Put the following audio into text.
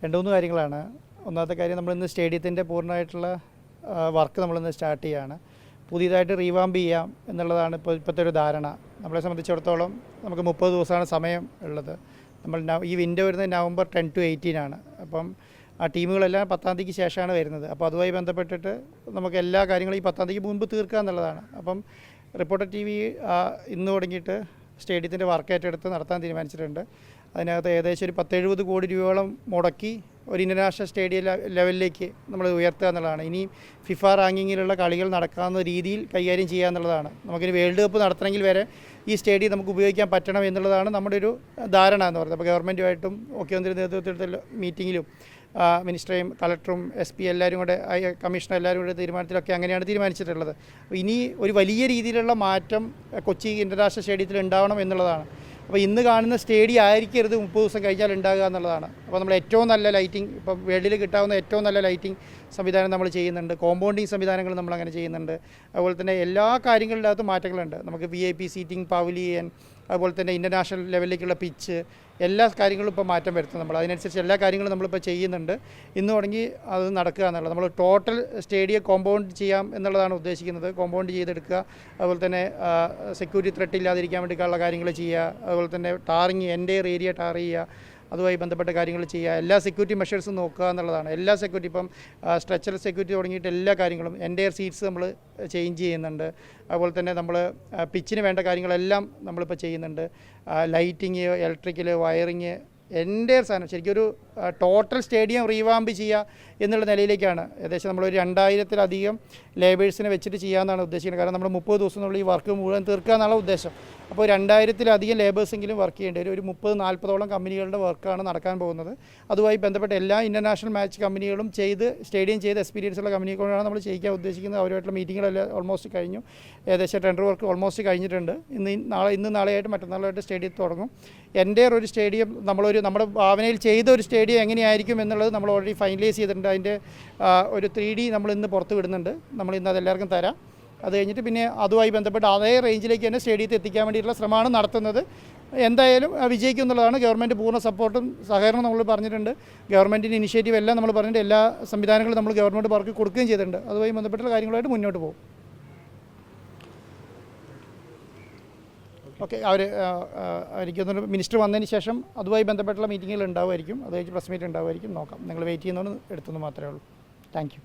രണ്ട് മൂന്ന് കാര്യങ്ങളാണ്. ഒന്നാമത്തെ കാര്യം, നമ്മളിന്ന് സ്റ്റേഡിയത്തിൻ്റെ പൂർണ്ണമായിട്ടുള്ള വർക്ക് നമ്മളിന്ന് സ്റ്റാർട്ട് ചെയ്യുകയാണ്. പുതിയതായിട്ട് റീവാമ്പ് ചെയ്യാം എന്നുള്ളതാണ് ഇപ്പോഴത്തെ ഒരു ധാരണ. നമ്മളെ സംബന്ധിച്ചിടത്തോളം നമുക്ക് 30 ദിവസമാണ് സമയം ഉള്ളത്. നമ്മൾ ഈ വിൻഡോ വരുന്നത് November 10 to 18 ആണ്. അപ്പം ആ ടീമുകളെല്ലാം 10-ാം തീയതിക്ക് ശേഷമാണ് വരുന്നത്. അപ്പോൾ അതുമായി ബന്ധപ്പെട്ടിട്ട് നമുക്ക് എല്ലാ കാര്യങ്ങളും ഈ 10-ാം തീയതിക്ക് മുൻപ് തീർക്കുക എന്നുള്ളതാണ്. അപ്പം റിപ്പോർട്ടർ TV ഇന്ന് തുടങ്ങിയിട്ട് സ്റ്റേഡിയത്തിൻ്റെ വർക്ക് ഏറ്റെടുത്ത് നടത്താൻ തീരുമാനിച്ചിട്ടുണ്ട്. അതിനകത്ത് ഏകദേശം ഒരു 10-70 കോടി രൂപയോളം മുടക്കി ഒരു ഇൻ്റർനാഷണൽ സ്റ്റേഡിയം ലെവലിലേക്ക് നമ്മൾ ഉയർത്തുക എന്നുള്ളതാണ്. ഇനി ഫിഫ റാങ്കിങ്ങിലുള്ള കളികൾ നടക്കാവുന്ന രീതിയിൽ കൈകാര്യം ചെയ്യുക എന്നുള്ളതാണ്. നമുക്കിനി വേൾഡ് കപ്പ് നടത്തണമെങ്കിൽ വരെ ഈ സ്റ്റേഡിയം നമുക്ക് ഉപയോഗിക്കാൻ പറ്റണം എന്നുള്ളതാണ് നമ്മുടെ ഒരു ധാരണ എന്ന് പറയുന്നത്. അപ്പോൾ ഗവൺമെൻറ്റുമായിട്ടും മുഖ്യമന്ത്രി നേതൃത്വത്തിലുള്ള മീറ്റിങ്ങിലും മിനിസ്റ്ററേയും കളക്ടറും SP എല്ലാവരും കൂടെ കമ്മീഷണർ എല്ലാവരും കൂടെ തീരുമാനത്തിലൊക്കെ അങ്ങനെയാണ് തീരുമാനിച്ചിട്ടുള്ളത്. അപ്പോൾ ഇനി ഒരു വലിയ രീതിയിലുള്ള മാറ്റം കൊച്ചി ഇൻ്റർനാഷണൽ സ്റ്റേഡിയത്തിൽ ഉണ്ടാവണം എന്നുള്ളതാണ്. അപ്പോൾ ഇന്ന് കാണുന്ന സ്റ്റേഡിയം ആയിരിക്കരുത് 30 ദിവസം കഴിഞ്ഞാൽ ഉണ്ടാകുക എന്നുള്ളതാണ്. അപ്പോൾ നമ്മൾ ഏറ്റവും നല്ല ലൈറ്റിംഗ്, ഇപ്പം വേൾഡിൽ കിട്ടാവുന്ന ഏറ്റവും നല്ല ലൈറ്റിംഗ് സംവിധാനം നമ്മൾ ചെയ്യുന്നുണ്ട്. കോമ്പൗണ്ടിങ് സംവിധാനങ്ങൾ നമ്മളങ്ങനെ ചെയ്യുന്നുണ്ട്. അതുപോലെ തന്നെ എല്ലാ കാര്യങ്ങളുടെ അകത്ത് മാറ്റങ്ങളുണ്ട്. നമുക്ക് VIP സീറ്റിംഗ്, പവലിയൻ, അതുപോലെ തന്നെ ഇൻ്റർനാഷണൽ ലെവലിലേക്കുള്ള പിച്ച്, എല്ലാ കാര്യങ്ങളും ഇപ്പോൾ മാറ്റം വരുത്തും. നമ്മൾ അതിനനുസരിച്ച് എല്ലാ കാര്യങ്ങളും നമ്മളിപ്പോൾ ചെയ്യുന്നുണ്ട്. ഇന്ന് തുടങ്ങി അത് നടക്കുക എന്നുള്ളത്. നമ്മൾ ടോട്ടൽ സ്റ്റേഡിയം കോമ്പൗണ്ട് ചെയ്യാം എന്നുള്ളതാണ് ഉദ്ദേശിക്കുന്നത്. കോമ്പൗണ്ട് ചെയ്തെടുക്കുക, അതുപോലെ തന്നെ സെക്യൂരിറ്റി ത്രെട്ട് ഇല്ലാതിരിക്കാൻ വേണ്ടിയിട്ടുള്ള കാര്യങ്ങൾ ചെയ്യുക, അതുപോലെ തന്നെ ടാറിങ്, എൻ്റയർ ഏരിയ ടാർ ചെയ്യുക, അതുമായി ബന്ധപ്പെട്ട കാര്യങ്ങൾ ചെയ്യുക, എല്ലാ സെക്യൂരിറ്റി മെഷേഴ്സും നോക്കുക എന്നുള്ളതാണ്. എല്ലാ സെക്യൂരിറ്റി, ഇപ്പം സ്ട്രെച്ചർ സെക്യൂരിറ്റി തുടങ്ങിയിട്ട് എല്ലാ കാര്യങ്ങളും, എൻ്റയർ സീറ്റ്സ് നമ്മൾ ചേഞ്ച് ചെയ്യുന്നുണ്ട്. അതുപോലെ തന്നെ നമ്മൾ പിച്ചിന് വേണ്ട കാര്യങ്ങളെല്ലാം നമ്മളിപ്പോൾ ചെയ്യുന്നുണ്ട്. ലൈറ്റിങ്, ഇലക്ട്രിക്കൽ, വയറിങ്, എൻ്റയർ സാധനം ശരിക്കും ഒരു ടോട്ടൽ സ്റ്റേഡിയം റീവാമ്പ് ചെയ്യുക എന്നുള്ള നിലയിലേക്കാണ്. ഏകദേശം നമ്മളൊരു 2000-ത്തിലധികം ലേബേഴ്സിനെ വെച്ചിട്ട് ചെയ്യാമെന്നാണ് ഉദ്ദേശിക്കുന്നത്. കാരണം നമ്മൾ 30 ദിവസത്തിനുള്ളിൽ ഈ വർക്ക് മുഴുവൻ തീർക്കുക എന്നുള്ള ഉദ്ദേശം. അപ്പോൾ 2000-ത്തിലധികം ലേബേഴ്സെങ്കിലും വർക്ക് ചെയ്യേണ്ടി വരും. ഒരു 30-40ഓളം കമ്പനികളുടെ വർക്കാണ് നടക്കാൻ പോകുന്നത്. അതുമായി ബന്ധപ്പെട്ട എല്ലാ ഇൻ്റർനാഷണൽ മാച്ച് കമ്പനികളും സ്റ്റേഡിയം ചെയ്ത് എക്സ്പീരിയൻസ് ഉള്ള കമ്പനികളാണ് നമ്മൾ ചെയ്യിക്കാൻ ഉദ്ദേശിക്കുന്നത്. അവരുമായിട്ടുള്ള മീറ്റിങ്ങുകളെല്ലാം ഓൾമോസ്റ്റ് കഴിഞ്ഞു. ഏകദേശം ടെൻഡർ വർക്ക് ഓൾമോസ്റ്റ് കഴിഞ്ഞിട്ടുണ്ട്. ഇന്ന് നാളെയായിട്ട് മറ്റന്നാളായിട്ട് സ്റ്റേഡിയത്തിൽ തുടങ്ങും. എൻ്റെ ഒരു സ്റ്റേഡിയം നമ്മുടെ ഭാവനയിൽ ചെയ്ത ഒരു സ്റ്റേഡിയം എങ്ങനെയായിരിക്കും എന്നുള്ളത് നമ്മൾ ഓൾറെഡി ഫൈനലൈസ് ചെയ്തിട്ടുണ്ട്. അതിൻ്റെ ഒരു 3D നമ്മൾ ഇന്ന് പുറത്ത് വിടുന്നുണ്ട്. നമ്മളിന്ന് അതെല്ലാവർക്കും തരാം. അത് കഴിഞ്ഞിട്ട് പിന്നെ അതുമായി ബന്ധപ്പെട്ട് അതേ റേഞ്ചിലേക്ക് തന്നെ സ്റ്റേഡിയത്തിൽ എത്തിക്കാൻ വേണ്ടിയിട്ടുള്ള ശ്രമമാണ് നടത്തുന്നത്. എന്തായാലും വിജയിക്കും എന്നുള്ളതാണ്. ഗവൺമെൻറ് പൂർണ്ണ സപ്പോർട്ടും സഹകരണം നമ്മൾ പറഞ്ഞിട്ടുണ്ട്. ഗവൺമെൻറ്റിൻ്റെ ഇനിഷ്യേറ്റീവ് എല്ലാം നമ്മൾ പറഞ്ഞിട്ട് എല്ലാ സംവിധാനങ്ങളും നമ്മൾ ഗവൺമെൻറ് പാർക്ക് കൊടുക്കുകയും ചെയ്തിട്ടുണ്ട്. അതുമായി ബന്ധപ്പെട്ടുള്ള കാര്യങ്ങളായിട്ട് മുന്നോട്ട് പോകും. ഓക്കെ, എനിക്കൊന്ന് മിനിസ്റ്റർ വന്നതിന് ശേഷം അതുമായി ബന്ധപ്പെട്ടുള്ള മീറ്റിങ്ങുകൾ ഉണ്ടാവുമായിരിക്കും. അത് കഴിഞ്ഞ് പ്രസ് മീറ്റ് ഉണ്ടാവുമായിരിക്കും. നോക്കാം. നിങ്ങൾ വെയിറ്റ് ചെയ്യുന്നതുകൊണ്ട് എടുത്തെന്ന് മാത്രമേ ഉള്ളൂ. Thank you.